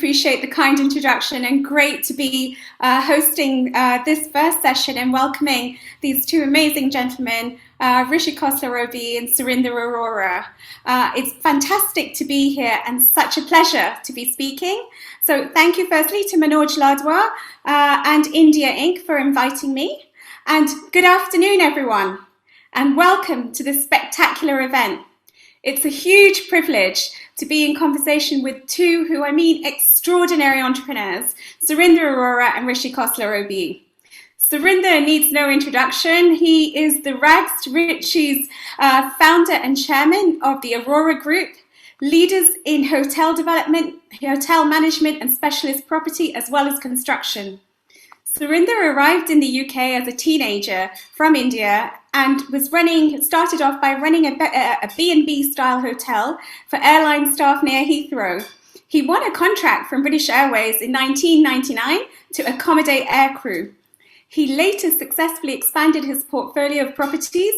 appreciate the kind introduction, and great to be hosting this first session and welcoming these two amazing gentlemen, Rishi Khosla and Surinder Arora. It's fantastic to be here and such a pleasure to be speaking. So thank you firstly to Manoj Ladwa and India Inc. for inviting me. And good afternoon, everyone, and welcome to this spectacular event. It's a huge privilege to be in conversation with two who I mean extraordinary entrepreneurs, Surinder Arora and Rishi Khosla OBE. Surinder needs no introduction. He is the rags to riches founder and chairman of the Arora Group, leaders in hotel development, hotel management and specialist property, as well as construction. Surinder arrived in the UK as a teenager from India and started off by running a B&B style hotel for airline staff near Heathrow. He won a contract from British Airways in 1999 to accommodate aircrew. He later successfully expanded his portfolio of properties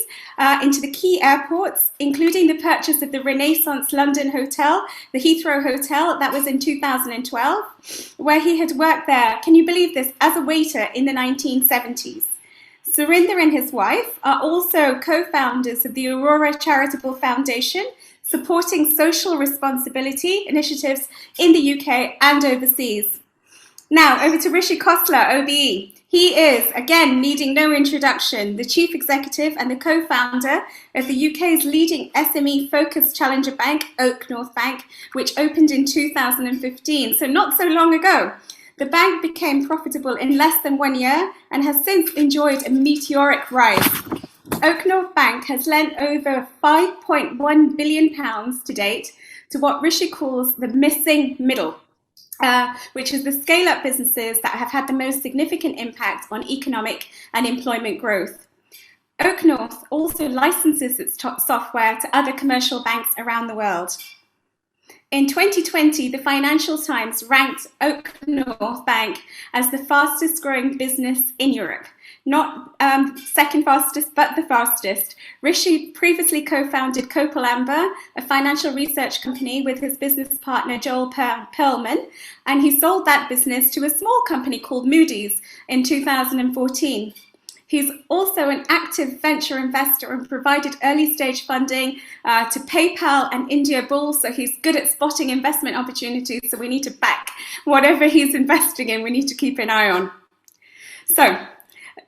into the key airports, including the purchase of the Renaissance London Hotel, the Heathrow Hotel, that was in 2012, where he had worked there, can you believe this, as a waiter in the 1970s. Surinder and his wife are also co-founders of the Arora Charitable Foundation, supporting social responsibility initiatives in the UK and overseas. Now, over to Rishi Khosla, OBE. He is, again, needing no introduction, the chief executive and the co-founder of the UK's leading SME-focused challenger bank, OakNorth Bank, which opened in 2015, so not so long ago. The bank became profitable in less than 1 year and has since enjoyed a meteoric rise. OakNorth Bank has lent over £5.1 billion to date to what Rishi calls the missing middle. Which is the scale-up businesses that have had the most significant impact on economic and employment growth. OakNorth also licenses its software to other commercial banks around the world. In 2020, the Financial Times ranked OakNorth Bank as the fastest growing business in Europe. Not second fastest, but the fastest. Rishi previously co-founded Copal Amber, a financial research company, with his business partner Joel Perlman, and he sold that business to a small company called Moody's in 2014. He's also an active venture investor and provided early stage funding to PayPal and India Bulls, so he's good at spotting investment opportunities, so we need to back whatever he's investing in, we need to keep an eye on. So,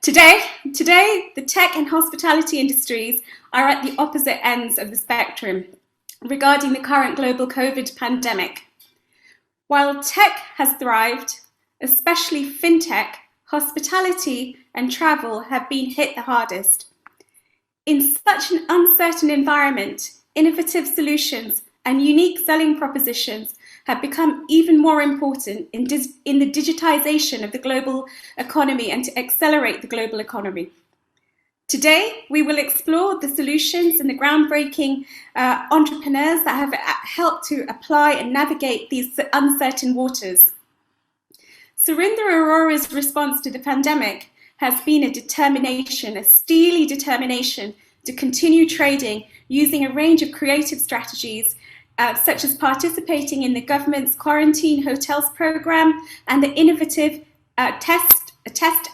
Today, the tech and hospitality industries are at the opposite ends of the spectrum regarding the current global COVID pandemic. While tech has thrived, especially fintech, hospitality and travel have been hit the hardest. In such an uncertain environment, innovative solutions and unique selling propositions have become even more important in the digitization of the global economy and to accelerate the global economy. Today, we will explore the solutions and the groundbreaking entrepreneurs that have helped to apply and navigate these uncertain waters. Surinder Arora's response to the pandemic has been a steely determination to continue trading using a range of creative strategies such as participating in the government's quarantine hotels program and the innovative test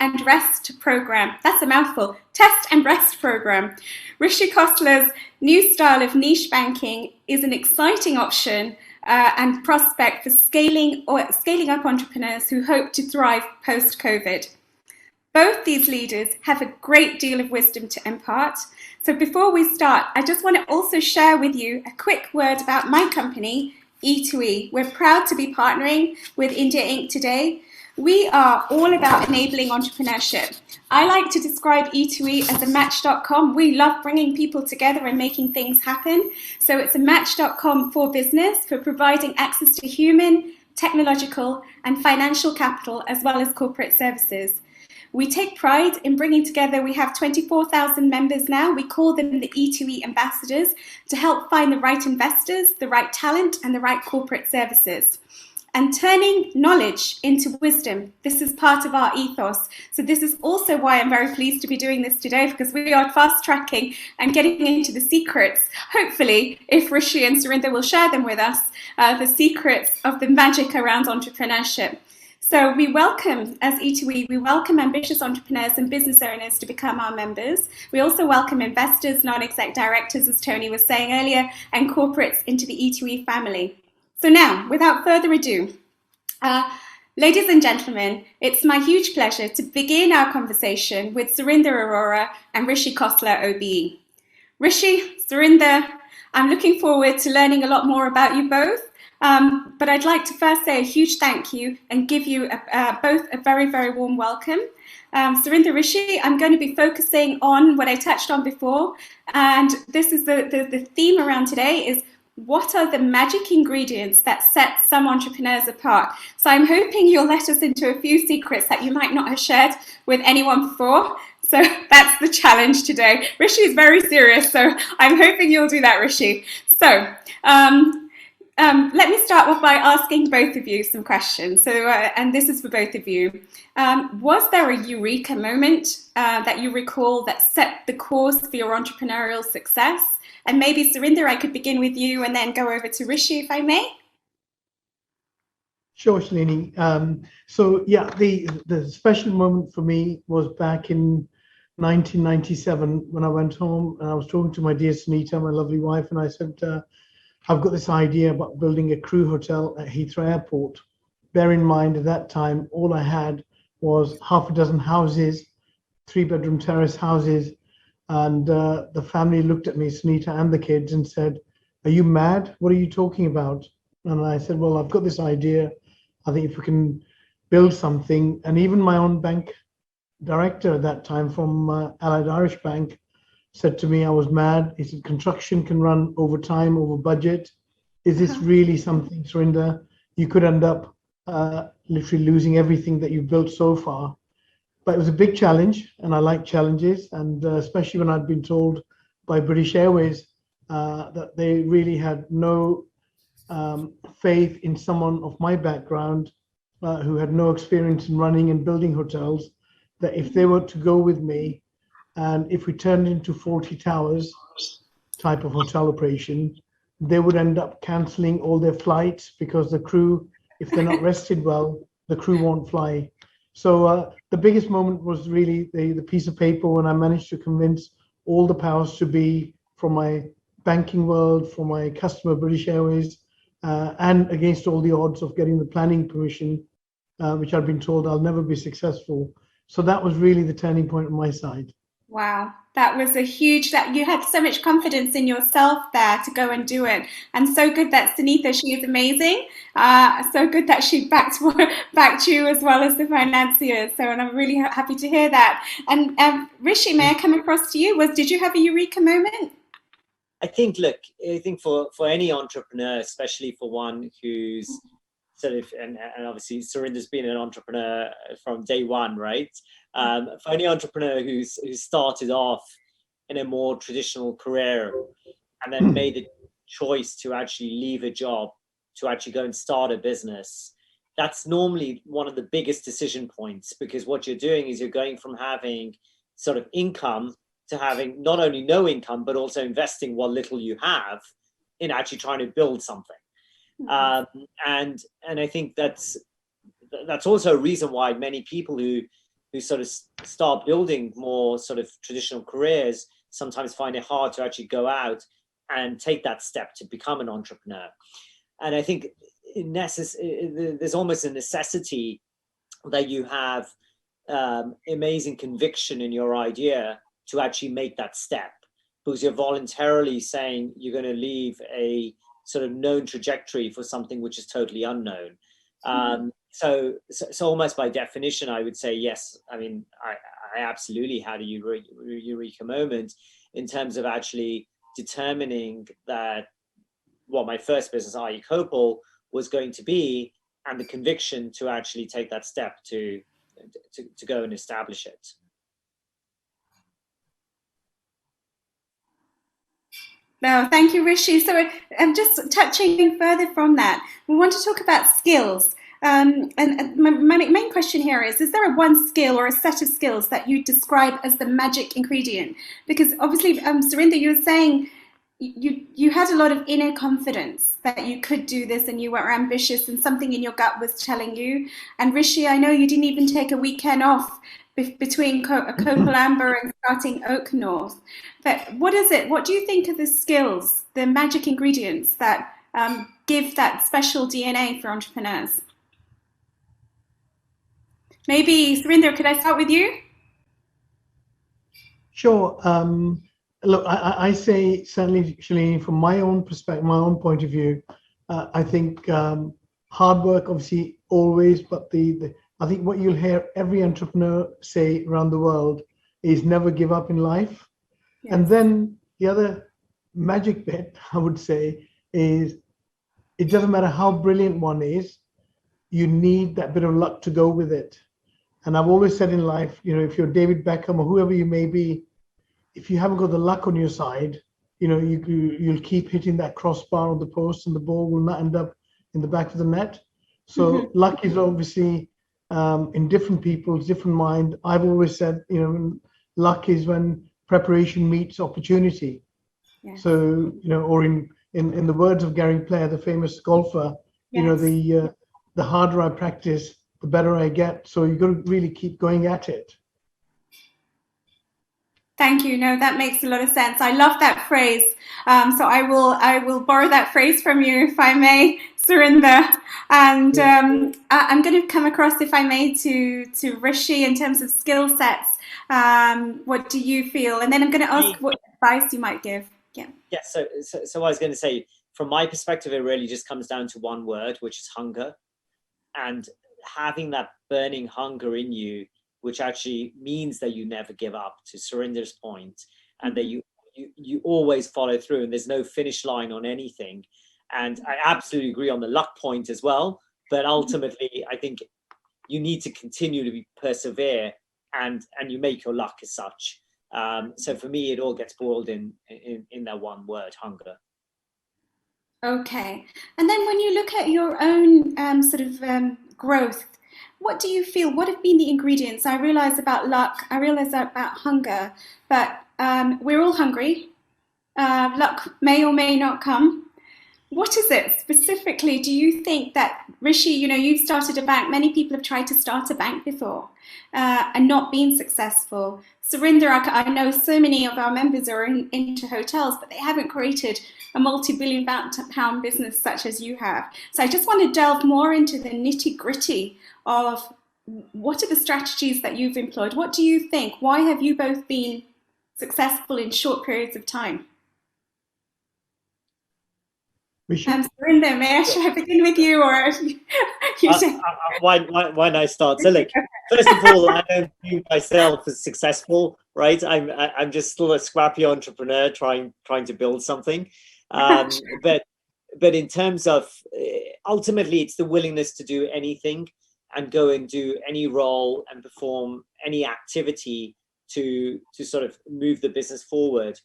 and rest program. That's a mouthful. Test and rest program. Rishi Khosla's new style of niche banking is an exciting option and prospect for scaling up entrepreneurs who hope to thrive post-COVID. Both these leaders have a great deal of wisdom to impart. So before we start, I just want to also share with you a quick word about my company, E2E. We're proud to be partnering with India Inc. today. We are all about enabling entrepreneurship. I like to describe E2E as a match.com. We love bringing people together and making things happen. So it's a match.com for business, for providing access to human, technological, and financial capital, as well as corporate services. We take pride in bringing together, we have 24,000 members now. We call them the E2E ambassadors to help find the right investors, the right talent, and the right corporate services. and turning knowledge into wisdom. This is part of our ethos. So this is also why I'm very pleased to be doing this today, because we are fast tracking and getting into the secrets. Hopefully, if Rishi and Surinder will share them with us, the secrets of the magic around entrepreneurship. So we welcome, as E2E, we welcome ambitious entrepreneurs and business owners to become our members. We also welcome investors, non-exec directors, as Tony was saying earlier, and corporates into the E2E family. So now, without further ado, ladies and gentlemen, it's my huge pleasure to begin our conversation with Surinder Arora and Rishi Khosla, OBE. Rishi, Surinder, I'm looking forward to learning a lot more about you both. But I'd like to first say a huge thank you and give you both a very, very warm welcome. Surinder, Rishi, I'm going to be focusing on what I touched on before. And this is the theme around today is what are the magic ingredients that set some entrepreneurs apart? So I'm hoping you'll let us into a few secrets that you might not have shared with anyone before. So that's the challenge today. Rishi is very serious, so I'm hoping you'll do that, Rishi. So let me start off by asking both of you some questions. So, and this is for both of you. Was there a eureka moment that you recall that set the course for your entrepreneurial success? And maybe, Surinder, I could begin with you and then go over to Rishi, if I may. Sure, Shalini. So yeah, the special moment for me was back in 1997 when I went home and I was talking to my dear Sunita, my lovely wife, and I said, I've got this idea about building a crew hotel at Heathrow Airport. Bear in mind, at that time, all I had was half a dozen houses, 3-bedroom terrace houses. And the family looked at me, Sunita and the kids, and said, "Are you mad? What are you talking about?" And I said, "Well, I've got this idea. I think if we can build something," and even my own bank director at that time from Allied Irish Bank said to me I was mad. He said, "Construction can run over time, over budget. Is this really something, Surinder? You could end up literally losing everything that you've built so far." But it was a big challenge, and I like challenges, and especially when I'd been told by British Airways that they really had no faith in someone of my background who had no experience in running and building hotels, that if they were to go with me, and if we turned into 40 towers type of hotel operation, they would end up canceling all their flights because the crew, if they're not rested well, the crew won't fly. So the biggest moment was really the piece of paper when I managed to convince all the powers to be from my banking world, from my customer British Airways, and against all the odds of getting the planning permission, which I'd been told I'll never be successful. So that was really the turning point on my side. Wow, that was a huge, that you had so much confidence in yourself there to go and do it. And so good that Sunita, she is amazing. So good that she backed you as well as the financiers. So, and I'm really happy to hear that. And Rishi, may I come across to you? Did you have a eureka moment? I think for any entrepreneur, especially for one who's sort of, and obviously Surinder's been an entrepreneur from day one, right? For any entrepreneur who's started off in a more traditional career and then made a choice to actually leave a job to actually go and start a business, that's normally one of the biggest decision points, because what you're doing is you're going from having sort of income to having not only no income, but also investing what little you have in actually trying to build something. And I think that's also a reason why many people who sort of start building more sort of traditional careers sometimes find it hard to actually go out and take that step to become an entrepreneur. And I think there's almost a necessity that you have amazing conviction in your idea to actually make that step, because you're voluntarily saying you're going to leave a sort of known trajectory for something which is totally unknown. So almost by definition, I would say, yes, I mean, I absolutely had a eureka moment in terms of actually determining that what my first business, i.e. Copal, was going to be, and the conviction to actually take that step to go and establish it. No, thank you, Rishi. So I'm just touching further from that. We want to talk about skills. And my main question here is there a one skill or a set of skills that you describe as the magic ingredient? Because obviously, Surinder, you were saying you had a lot of inner confidence that you could do this and you were ambitious and something in your gut was telling you. And Rishi, I know you didn't even take a weekend off between Amber and starting OakNorth. But what is it? What do you think are the skills, the magic ingredients that give that special DNA for entrepreneurs? Maybe, Surinder, could I start with you? Sure. Look, I say certainly, Shalini, from my own perspective, my own point of view, I think hard work, obviously, always, but I think what you'll hear every entrepreneur say around the world is never give up in life. Yes. And then the other magic bit, I would say, is it doesn't matter how brilliant one is, you need that bit of luck to go with it. And I've always said in life, if you're David Beckham or whoever you may be, if you haven't got the luck on your side, you'll keep hitting that crossbar on the post and the ball will not end up in the back of the net. So luck is obviously in different people's different mind. I've always said, luck is when preparation meets opportunity. Yeah. So, or in the words of Gary Player, the famous golfer, yes. The harder I practice, the better I get. So you've got to really keep going at it. Thank you. No, that makes a lot of sense. I love that phrase. So I will borrow that phrase from you, if I may, Surinder. And I'm going to come across, if I may, to Rishi in terms of skill sets. What do you feel? And then I'm going to ask what advice you might give. Yeah. Yeah. So I was going to say, from my perspective, it really just comes down to one word, which is hunger, and having that burning hunger in you, which actually means that you never give up, to Surinder's point, and that you always follow through, and there's no finish line on anything. And I absolutely agree on the luck point as well, but ultimately I think you need to continue to persevere, and you make your luck as such. So for me, it all gets boiled in that one word, hunger. Okay. And then when you look at your own growth, what do you feel? What have been the ingredients? I realize about luck, I realize about hunger, but we're all hungry. Luck may or may not come. What is it specifically? Do you think that, Rishi, you've started a bank. Many people have tried to start a bank before and not been successful. Surinder, I know so many of our members are into hotels, but they haven't created a multi-billion pound business such as you have. So I just want to delve more into the nitty-gritty of what are the strategies that you've employed? What do you think? Why have you both been successful in short periods of time? Surinder, should I begin with you, or why don't I start? So, first of all, I don't view myself as successful, right? I'm just still a scrappy entrepreneur trying to build something. But in terms of ultimately, it's the willingness to do anything and go and do any role and perform any activity to sort of move the business forward,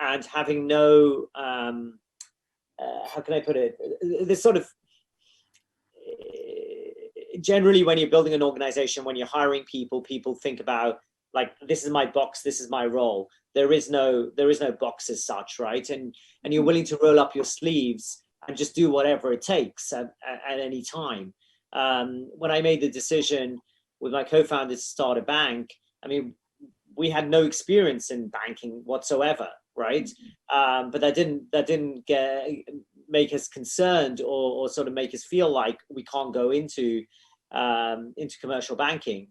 and having no how can I put it? This sort of generally, when you're building an organization, when you're hiring people think about this is my box, this is my role. There is no box as such, right? And you're willing to roll up your sleeves and just do whatever it takes at any time. When I made the decision with my co-founder to start a bank, I mean, we had no experience in banking whatsoever, right? But that didn't make us concerned or sort of make us feel like we can't go into commercial banking.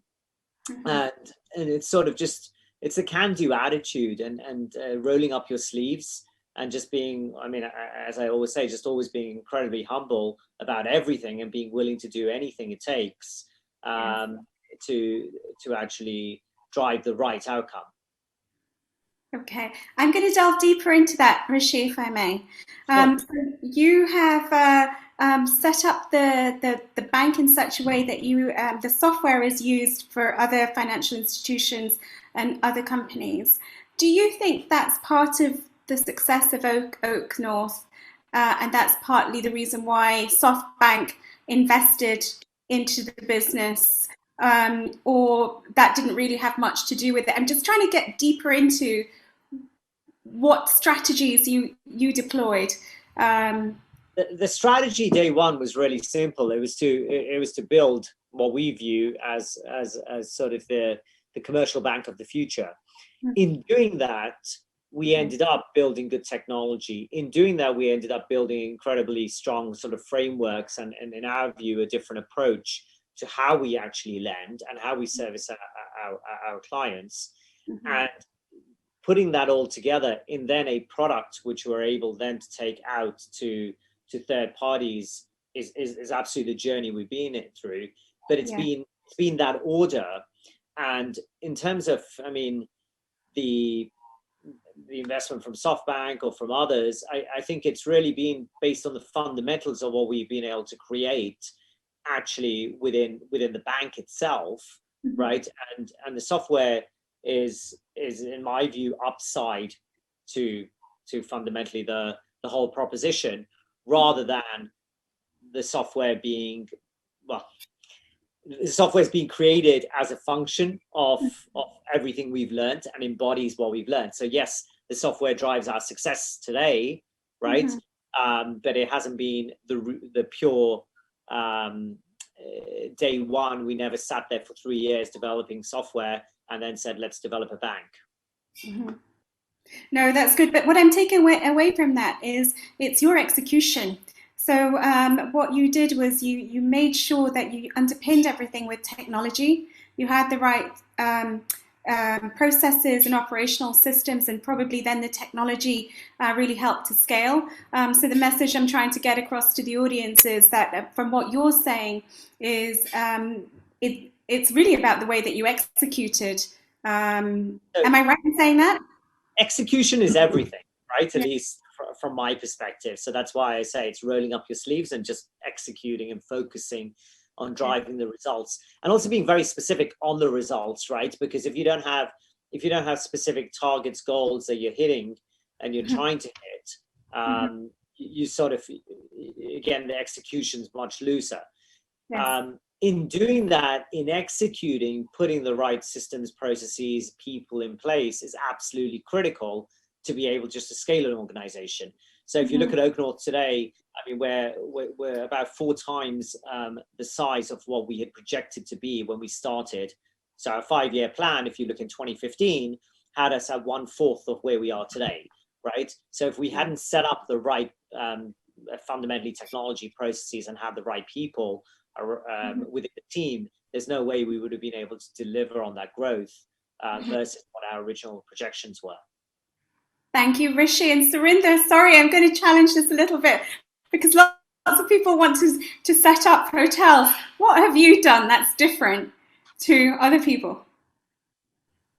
And it's sort of just, it's a can-do attitude and rolling up your sleeves and just being, I mean, as I always say, just always being incredibly humble about everything and being willing to do anything it takes to actually drive the right outcome. Okay, I'm going to delve deeper into that, Rishi, if I may. So you have set up the bank in such a way that the software is used for other financial institutions and other companies. Do you think that's part of the success of OakNorth, and that's partly the reason why SoftBank invested into the business, or that didn't really have much to do with it. I'm just trying to get deeper into what strategies you deployed. The strategy day one was really simple. It was to build what we view as sort of the commercial bank of the future. In doing that, we ended up building good technology. In doing that, we ended up building incredibly strong sort of frameworks and in our view, a different approach to how we actually lend and how we service our clients. And putting that all together in then a product which we're able then to take out to third parties is absolutely the journey we've been through. But it's been that order. And in terms of, I mean, the investment from SoftBank or from others, I think it's really been based on the fundamentals of what we've been able to create actually within the bank itself, right? And the software is in my view upside to fundamentally the whole proposition, rather than the software being, well, the software is being created as a function of everything we've learned and embodies what we've learned. So yes, the software drives our success today, right? But it hasn't been the pure day one. We never sat there for 3 years developing software and then said, let's develop a bank. No, that's good. But what I'm taking away from that is it's your execution. So what you did was you made sure that you underpinned everything with technology. You had the right processes and operational systems, and probably then the technology really helped to scale. So the message I'm trying to get across to the audience is that from what you're saying is it's really about the way that you executed. Am I right in saying that? Execution is everything, right? At least from my perspective. So that's why I say it's rolling up your sleeves and just executing and focusing on driving the results, and also being very specific on the results, right? Because if you don't have specific targets, goals that you're hitting and you're trying to hit, you sort of, again, the execution's much looser. In doing that, in executing, putting the right systems, processes, people in place is absolutely critical to be able just to scale an organization. So if you look at OakNorth today, I mean, we're about 4 times the size of what we had projected to be when we started. So our 5-year plan, if you look in 2015, had us at 1/4 of where we are today, right? So if we hadn't set up the right fundamentally technology processes and had the right people within the team, there's no way we would have been able to deliver on that growth versus what our original projections were. Thank you, Rishi and Surinder. Sorry, I'm going to challenge this a little bit because lots of people want to set up hotels. What have you done that's different to other people?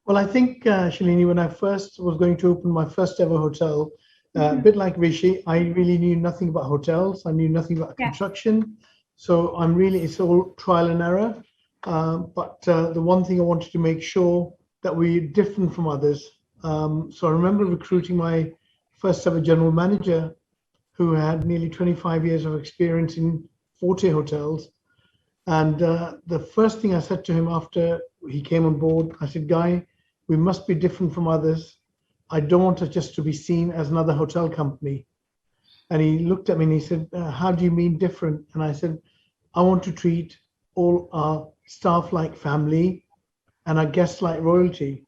Well, I think, Shalini, when I first was going to open my first ever hotel, a bit like Rishi, I really knew nothing about hotels. I knew nothing about construction. So it's all trial and error. But the one thing I wanted to make sure that we're different from others. So I remember recruiting my first ever general manager who had nearly 25 years of experience in Forte hotels. And the first thing I said to him after he came on board, I said, Guy, we must be different from others. I don't want us just to be seen as another hotel company. And he looked at me and he said, how do you mean different? And I said, I want to treat all our staff like family and our guests like royalty.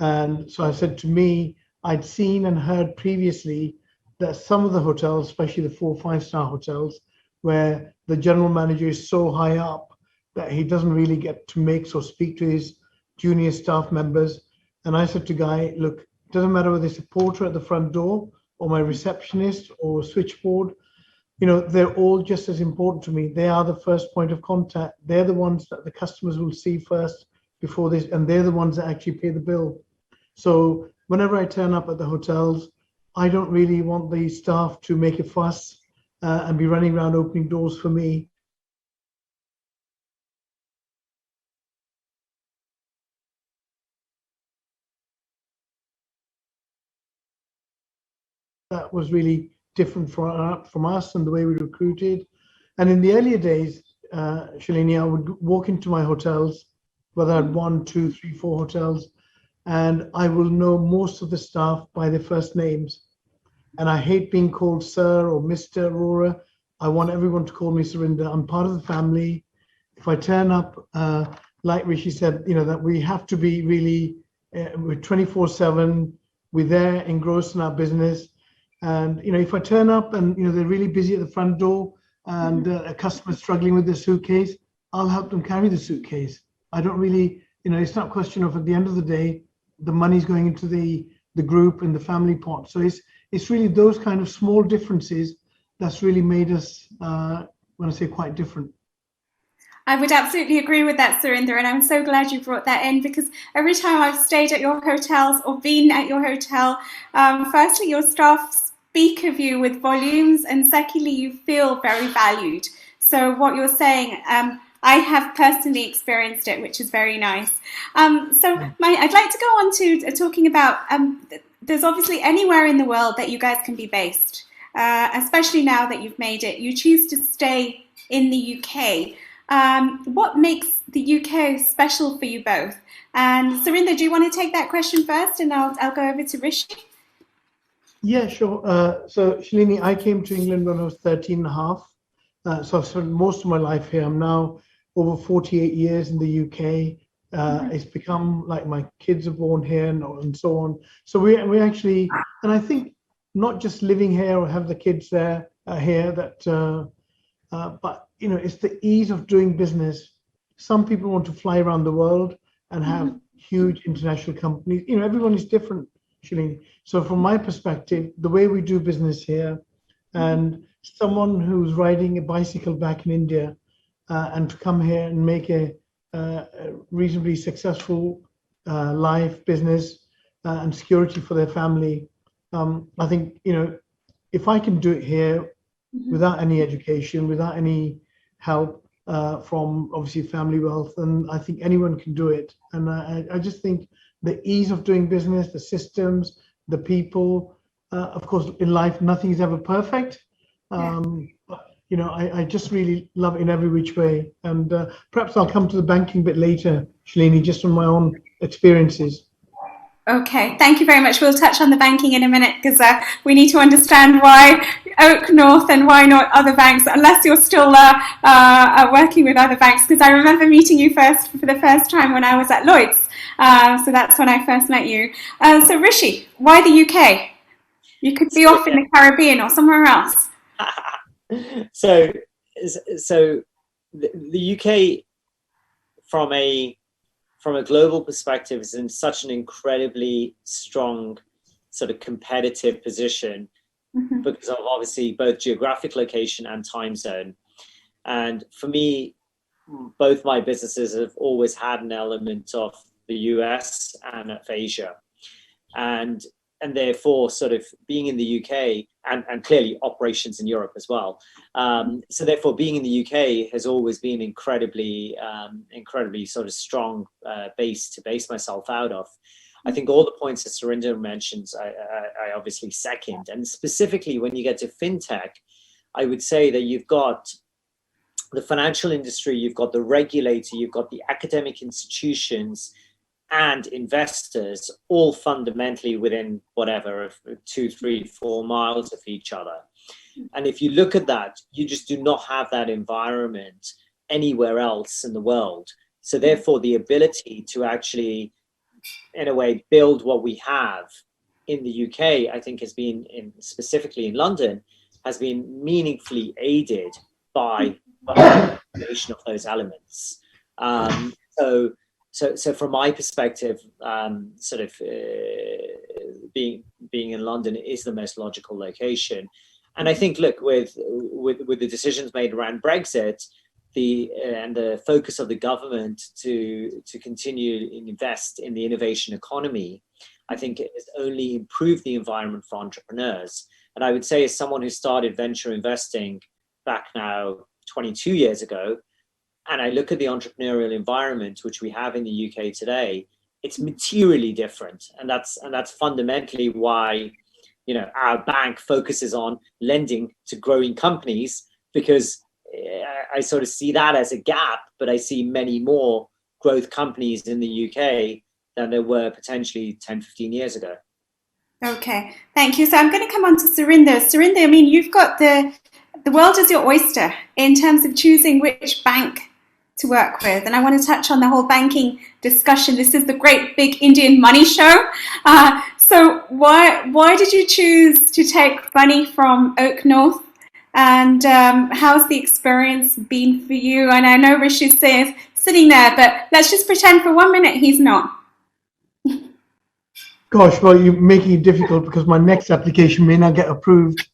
And so I said, to me, I'd seen and heard previously that some of the hotels, especially the 4 or 5-star hotels, where the general manager is so high up that he doesn't really get to mix or speak to his junior staff members. And I said to Guy, look, it doesn't matter whether it's a porter at the front door or my receptionist or switchboard, they're all just as important to me. They are the first point of contact. They're the ones that the customers will see first before this, and they're the ones that actually pay the bill. So whenever I turn up at the hotels, I don't really want the staff to make a fuss and be running around opening doors for me. that was really different from us and the way we recruited. And in the earlier days, Shalini, I would walk into my hotels, whether I had one, two, three, four hotels, and I will know most of the staff by their first names. And I hate being called Sir or Mr. Arora. I want everyone to call me Surinder. I'm part of the family. If I turn up, like Rishi said, that we have to be really, we're 24/7. We're there engrossed in our business. And, if I turn up and, they're really busy at the front door and a customer's struggling with their suitcase, I'll help them carry the suitcase. I don't really, it's not a question of, at the end of the day, the money's going into the group and the family pot. So it's really those kind of small differences that's really made us, when I say quite different. I would absolutely agree with that, Surinder, and I'm so glad you brought that in, because every time I've stayed at your hotels or been at your hotel, firstly, your staff speak of you with volumes, and secondly, you feel very valued. So what you're saying, I have personally experienced it, which is very nice. I'd like to go on to talking about, there's obviously anywhere in the world that you guys can be based, especially now that you've made it. You choose to stay in the UK. What makes the UK special for you both? And Surinder, do you want to take that question first, and I'll go over to Rishi? Yeah, sure. So Shalini, I came to England when I was 13 and a half. So I've spent most of my life here. I'm now over 48 years in the UK. It's become like my kids are born here and so on. So we actually, and I think not just living here or have the kids there here, but it's the ease of doing business. Some people want to fly around the world and have huge international companies. Everyone is different, Shalini. So from my perspective, the way we do business here, and someone who's riding a bicycle back in India, and to come here and make a reasonably successful life, business, and security for their family, I think, if I can do it here without any education, without any help from obviously family wealth, and I think anyone can do it. And I just think the ease of doing business, the systems, the people, of course, in life, nothing is ever perfect. But, I just really love it in every which way. And perhaps I'll come to the banking bit later, Shalini, just from my own experiences. Okay, thank you very much. We'll touch on the banking in a minute, because we need to understand why OakNorth and why not other banks, unless you're still working with other banks, because I remember meeting you for the first time when I was at Lloyd's. So that's when I first met you. So Rishi, why the UK? You could be off in the Caribbean or somewhere else. So the UK, from a global perspective, is in such an incredibly strong sort of competitive position because of obviously both geographic location and time zone. And for me, both my businesses have always had an element of the US and of Asia. And therefore, sort of being in the UK and clearly operations in Europe as well. So therefore, being in the UK has always been incredibly sort of strong base to base myself out of. I think all the points that Surinder mentions, I obviously second. And specifically when you get to fintech, I would say that you've got the financial industry, you've got the regulator, you've got the academic institutions, and investors, all fundamentally within whatever 2, 3, 4 miles of each other. And if you look at that, you just do not have that environment anywhere else in the world. So therefore, the ability to actually, in a way, build what we have in the UK, I think has been, specifically in London, has been meaningfully aided by the combination of those elements. So from my perspective, being in London is the most logical location. And I think, look, with the decisions made around Brexit, and the focus of the government to continue to invest in the innovation economy, I think it has only improved the environment for entrepreneurs. And I would say, as someone who started venture investing back now 22 years ago, and I look at the entrepreneurial environment which we have in the UK today, it's materially different, and that's fundamentally why our bank focuses on lending to growing companies, because I sort of see that as a gap, but I see many more growth companies in the UK than there were potentially 10, 15 years ago. Okay, thank you. So I'm going to come on to Surinder. Surinder, I mean, you've got the world is your oyster in terms of choosing which bank to work with. And I want to touch on the whole banking discussion. This is the great big Indian money show. So why did you choose to take money from OakNorth? And how's the experience been for you? And I know Rishi's sitting there, but let's just pretend for 1 minute he's not. Gosh, well, you're making it difficult because my next application may not get approved.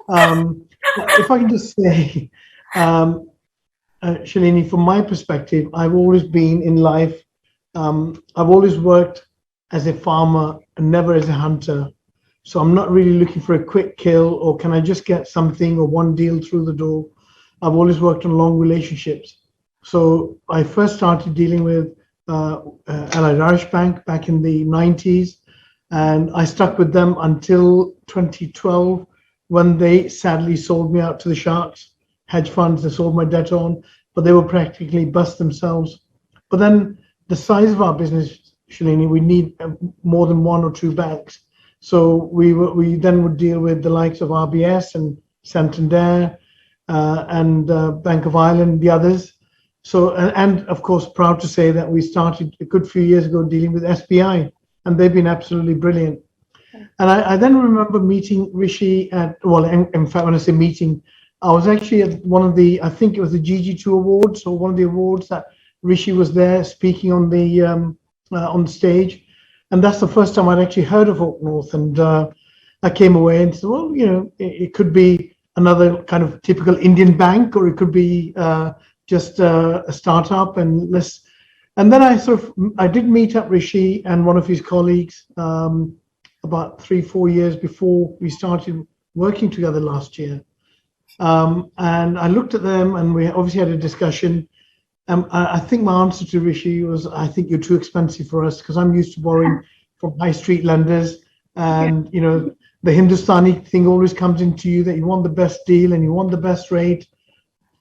If I can just say, Shalini, from my perspective, I've always been in life, I've always worked as a farmer and never as a hunter. So I'm not really looking for a quick kill, or can I just get something or one deal through the door. I've always worked on long relationships. So I first started dealing with Allied Irish Bank back in the 90s. And I stuck with them until 2012, when they sadly sold me out to the sharks, hedge funds. They sold my debt on, but they were practically bust themselves. But then the size of our business, Shalini, we need more than one or two banks. So we then would deal with the likes of RBS and Santander and Bank of Ireland, the others. So and of course, proud to say that we started a good few years ago dealing with SBI. And they've been absolutely brilliant. And I then remember meeting Rishi at, well, in fact, when I say meeting, I was actually at one of the, I think it was the GG2 Awards, or one of the awards that Rishi was there speaking on the stage. And that's the first time I'd actually heard of OakNorth. And I came away and said, well, it could be another kind of typical Indian bank, or it could be just a startup, and then I did meet up Rishi and one of his colleagues about 3-4 years before we started working together last year. And I looked at them, and we obviously had a discussion. I think my answer to Rishi was, I think you're too expensive for us, because I'm used to borrowing from high street lenders. And, the Hindustani thing always comes into you, that you want the best deal and you want the best rate.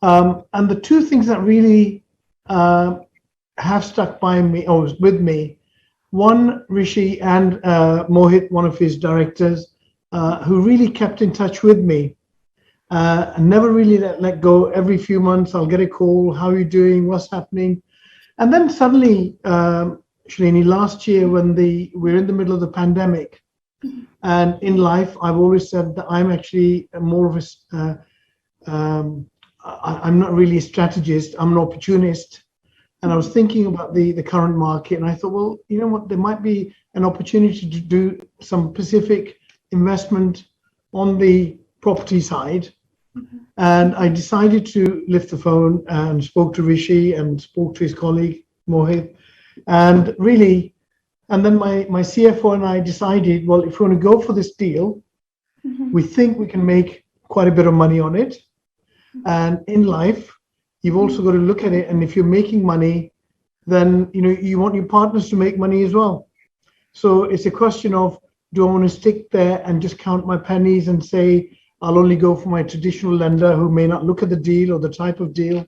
And the two things that really have stuck by me, or with me, one, Rishi and Mohit, one of his directors, who really kept in touch with me, and never really let go. Every few months I'll get a call, how are you doing, what's happening? And then suddenly, Shalini, last year when we're in the middle of the pandemic, and in life I've always said that I'm actually more of I'm not really a strategist, I'm an opportunist. And I was thinking about the current market, and I thought, well, you know what, there might be an opportunity to do some specific investment on the property side. Mm-hmm. And I decided to lift the phone and spoke to Rishi and spoke to his colleague, Mohit. And then my CFO and I decided, well, if we want to go for this deal, mm-hmm. we think we can make quite a bit of money on it. Mm-hmm. And in life, you've also got to look at it, and if you're making money, then you want your partners to make money as well. So it's a question of, do I want to stick there and just count my pennies and say I'll only go for my traditional lender who may not look at the deal or the type of deal?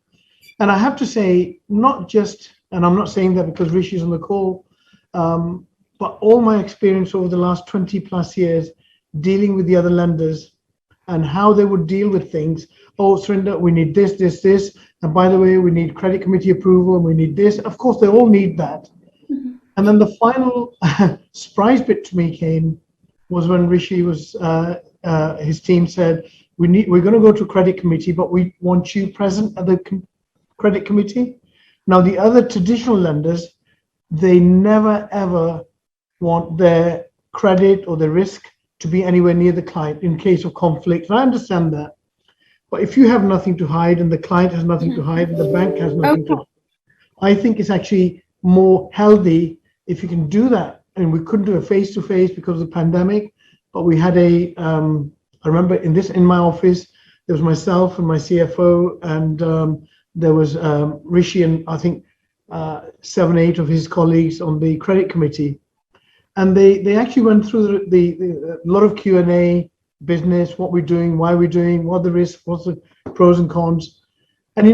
And I have to say, not just, and I'm not saying that because Rishi's on the call, but all my experience over the last 20 plus years dealing with the other lenders and how they would deal with things. Oh, Surinder, we need this. And by the way, we need credit committee approval, and we need this. Of course, they all need that. Mm-hmm. And then the final surprise bit to me was when Rishi his team said, we're going to go to credit committee, but we want you present at the credit committee. Now, the other traditional lenders, they never ever want their credit or their risk to be anywhere near the client in case of conflict. And I understand that. But if you have nothing to hide and the client has nothing to hide and the bank has nothing to hide, I think it's actually more healthy if you can do that. And we couldn't do a face-to-face because of the pandemic, but we had I remember in my office, there was myself and my CFO, and there was Rishi and I think 7, 8 of his colleagues on the credit committee. and they actually went through the lot of Q&A, business, what we're doing, why we're doing, what the risks, what's the pros and cons. And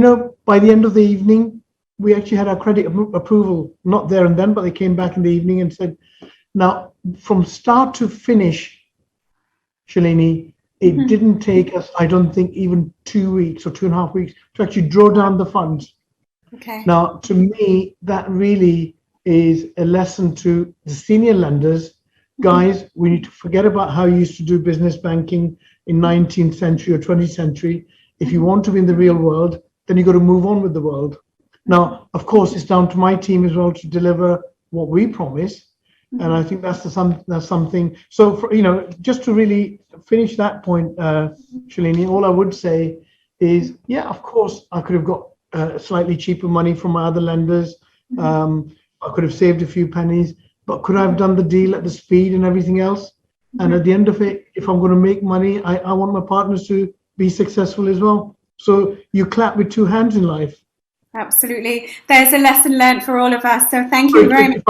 by the end of the evening, we actually had our credit approval, not there and then, but they came back in the evening and said, now from start to finish, Shalini, it didn't take us, I don't think, even 2 weeks or 2.5 weeks to actually draw down the funds. Okay. Now, to me, that really is a lesson to the senior lenders. Guys, we need to forget about how you used to do business banking in 19th century or 20th century. If you want to be in the real world, then you've got to move on with the world. Now, of course, it's down to my team as well to deliver what we promise. And I think that's something. So, just to really finish that point, Shalini, all I would say is, yeah, of course, I could have got slightly cheaper money from my other lenders. I could have saved a few pennies, but could I have done the deal at the speed and everything else? And at the end of it, if I'm going to make money, I want my partners to be successful as well. So you clap with two hands in life. Absolutely. There's a lesson learned for all of us. So thank you very much.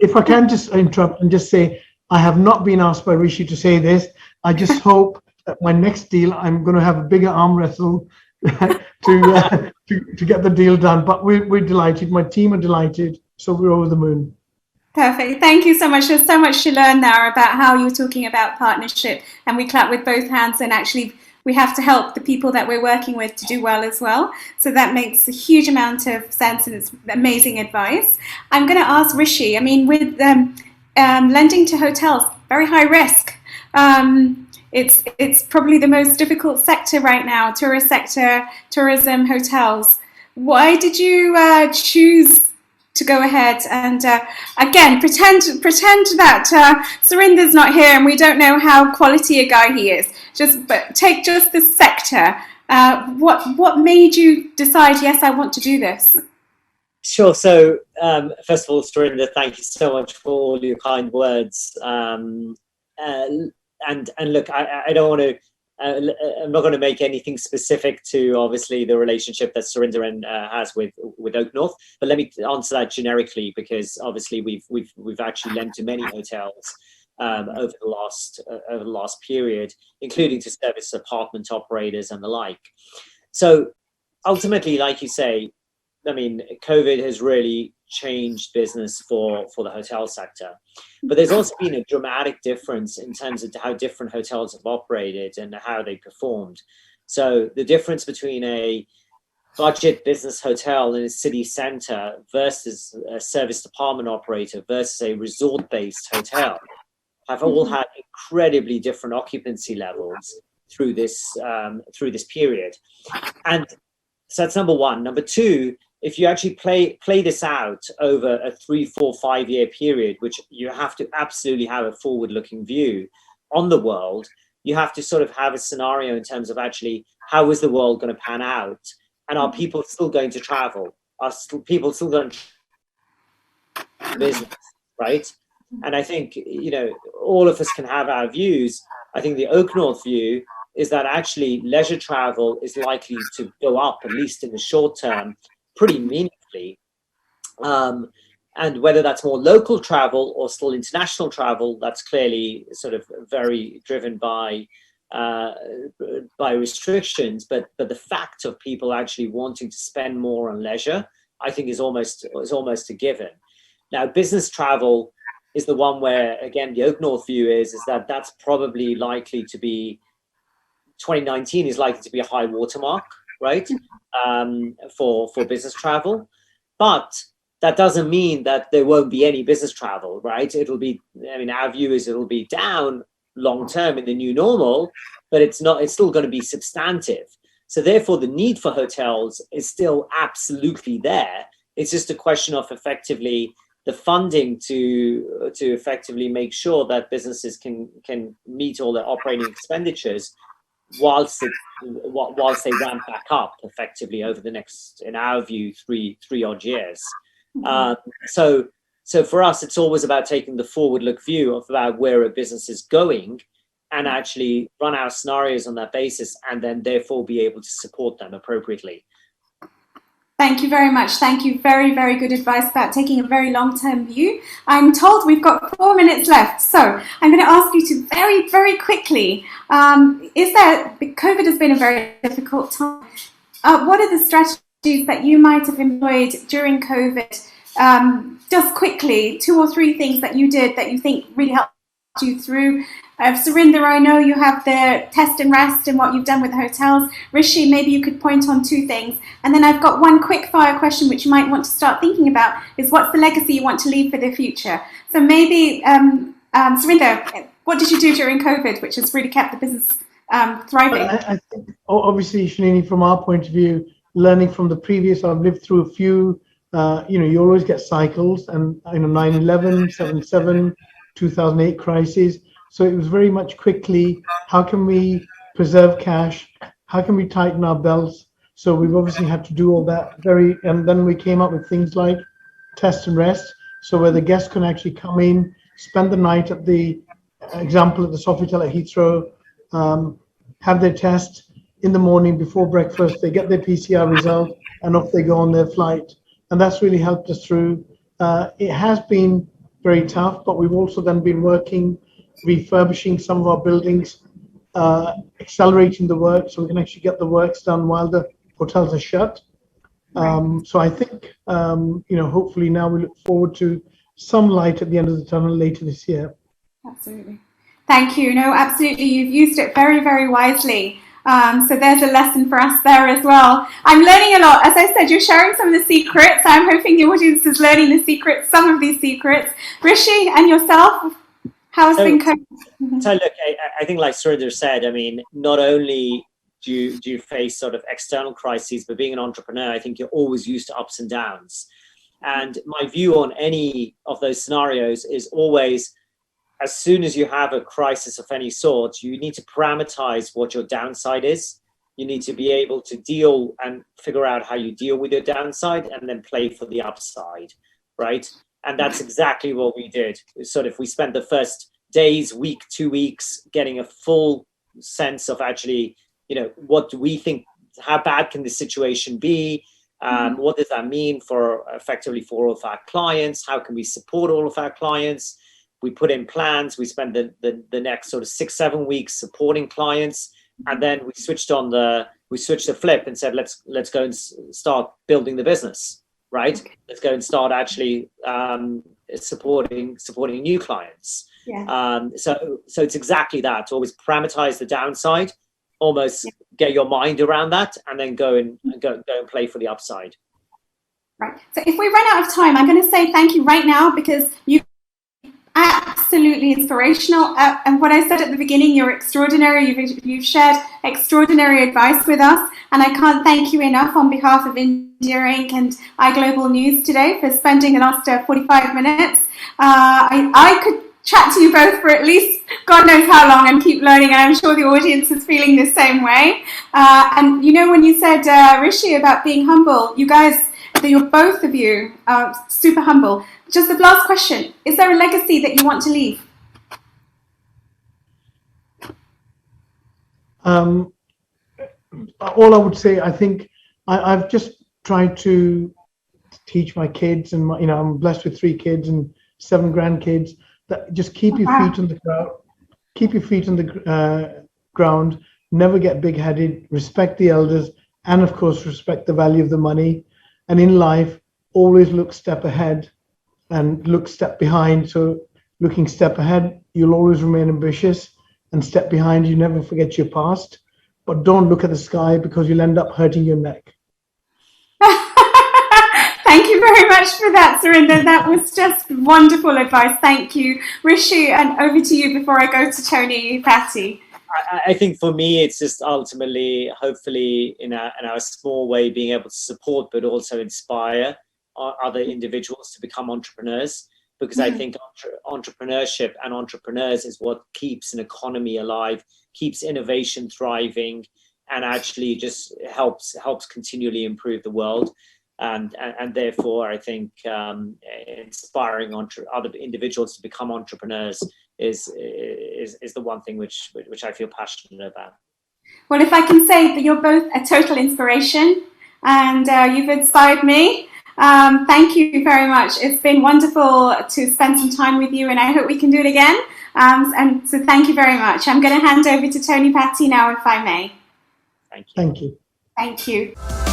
If I can just interrupt and just say, I have not been asked by Rishi to say this. I just hope that my next deal, I'm going to have a bigger arm wrestle to get the deal done. But we're delighted. My team are delighted. So we're over the moon. Perfect. Thank you so much. There's so much to learn there about how you're talking about partnership, and we clap with both hands, and actually we have to help the people that we're working with to do well as well. So that makes a huge amount of sense, and it's amazing advice. I'm going to ask Rishi, I mean, with lending to hotels, very high risk. It's probably the most difficult sector right now, tourist sector, tourism, hotels. Why did you choose to go ahead and again pretend that Surinder's not here and we don't know how quality a guy he is? But take just this sector. What made you decide? Yes, I want to do this. Sure. So first of all, Surinder, thank you so much for all your kind words. And look, I don't want to. I'm not going to make anything specific to obviously the relationship that Surinder has with OakNorth, but let me answer that generically, because obviously we've actually lent to many hotels over the last period, including to service apartment operators and the like. So ultimately, like you say, I mean, COVID has really changed business for the hotel sector. But there's also been a dramatic difference in terms of how different hotels have operated and how they performed. So the difference between a budget business hotel in a city center versus a service department operator versus a resort-based hotel have all had incredibly different occupancy levels through this period. And so that's number one. Number two, if you actually play this out over a 3, 4, 5 year period, which you have to absolutely have a forward-looking view on the world, you have to sort of have a scenario in terms of actually how is the world going to pan out, and are people still going to travel? Are people still going to business, right? And I think all of us can have our views. I think the OakNorth view is that actually leisure travel is likely to go up, at least in the short term, pretty meaningfully, and whether that's more local travel or still international travel, that's clearly sort of very driven by restrictions. But the fact of people actually wanting to spend more on leisure, I think, is almost a given. Now, business travel is the one where, again, the OakNorth view is that that's probably likely to be 2019 is likely to be a high watermark, right? For business travel, but that doesn't mean that there won't be any business travel, right? It'll be, I mean, our view is it'll be down long term in the new normal, but it's still going to be substantive. So therefore, the need for hotels is still absolutely there. It's just a question of effectively the funding to effectively make sure that businesses can meet all their operating expenditures whilst they ramp back up effectively over the next, in our view, three odd years. So for us, it's always about taking the forward look view of about where a business is going and actually run our scenarios on that basis, and then therefore be able to support them appropriately. Thank you very much. Thank you. Very, very good advice about taking a very long-term view. I'm told we've got 4 minutes left, so I'm going to ask you to very, very quickly, COVID has been a very difficult time. What are the strategies that you might have employed during COVID? Just quickly, 2 or 3 things that you did that you think really helped you through. Surinder, I know you have the test and rest and what you've done with the hotels. Rishi, maybe you could point on 2 things. And then I've got one quick fire question which you might want to start thinking about is what's the legacy you want to leave for the future? So maybe, Surinder, what did you do during COVID which has really kept the business thriving? I think, obviously, Shalini, from our point of view, learning from the previous, I've lived through a few, you always get cycles, and 9/11, 7/7, 2008 crisis. So it was very much quickly, how can we preserve cash? How can we tighten our belts? So we've obviously had to do all that and then we came up with things like test and rest. So where the guests can actually come in, spend the night at the example at the Sofitel at Heathrow, have their test in the morning before breakfast, they get their PCR result and off they go on their flight. And that's really helped us through. It has been very tough, but we've also then been working, refurbishing some of our buildings, accelerating the work so we can actually get the works done while the hotels are shut. So I think, hopefully now we look forward to some light at the end of the tunnel later this year. Absolutely. Thank you. No, absolutely. You've used it very, very wisely. So there's a lesson for us there as well. I'm learning a lot. As I said, you're sharing some of the secrets. I'm hoping the audience is learning the secrets, some of these secrets. Rishi and yourself, how has been COVID? So look, I think like Surinder said, not only do you face sort of external crises, but being an entrepreneur, I think you're always used to ups and downs. And my view on any of those scenarios is always, as soon as you have a crisis of any sort, you need to parameterize what your downside is. You need to be able to deal and figure out how you deal with your downside and then play for the upside, right? And that's exactly what we did. We spent the first days, week, 2 weeks, getting a full sense of actually, what do we think, how bad can this situation be? What does that mean effectively for all of our clients? How can we support all of our clients? We put in plans. We spent the next sort of 6-7 weeks supporting clients, and then we switched the flip and said, let's go and start building the business, right? Okay. Let's go and start actually supporting new clients. Yeah. So it's exactly that. Always parameterize the downside, almost get your mind around that, and then go and play for the upside. Right. So if we run out of time, I'm going to say thank you right now because you. Absolutely inspirational. And what I said at the beginning, you're extraordinary. You've shared extraordinary advice with us. And I can't thank you enough on behalf of India Inc. and iGlobal News today for spending the last 45 minutes. I could chat to you both for at least God knows how long and keep learning. And I'm sure the audience is feeling the same way. And when you said, Rishi, about being humble, you guys, both of you are super humble. Just the last question. Is there a legacy that you want to leave? All I would say, I think I've just tried to teach my kids, and I'm blessed with 3 kids and 7 grandkids, that just keep your feet on the ground. Keep your feet on the ground. Never get big-headed. Respect the elders, and of course, respect the value of the money. And in life, always look step ahead and look step behind. So looking step ahead, you'll always remain ambitious, and step behind, you never forget your past. But don't look at the sky because you'll end up hurting your neck. Thank you very much for that, Surinder. That was just wonderful advice. Thank you. Rishi, and over to you before I go to Tony, Patty. I think for me, it's just ultimately, hopefully, in our small way, being able to support, but also inspire other individuals to become entrepreneurs. Because I think entrepreneurship and entrepreneurs is what keeps an economy alive, keeps innovation thriving, and actually just helps continually improve the world. And therefore, I think inspiring other individuals to become entrepreneurs is the one thing which I feel passionate about. Well, if I can say that you're both a total inspiration. and you've inspired me. Thank you very much. It's been wonderful to spend some time with you, and I hope we can do it again. And so thank you very much. I'm going to hand over to Tony Patty now, if I may. Thank you. Thank you. Thank you.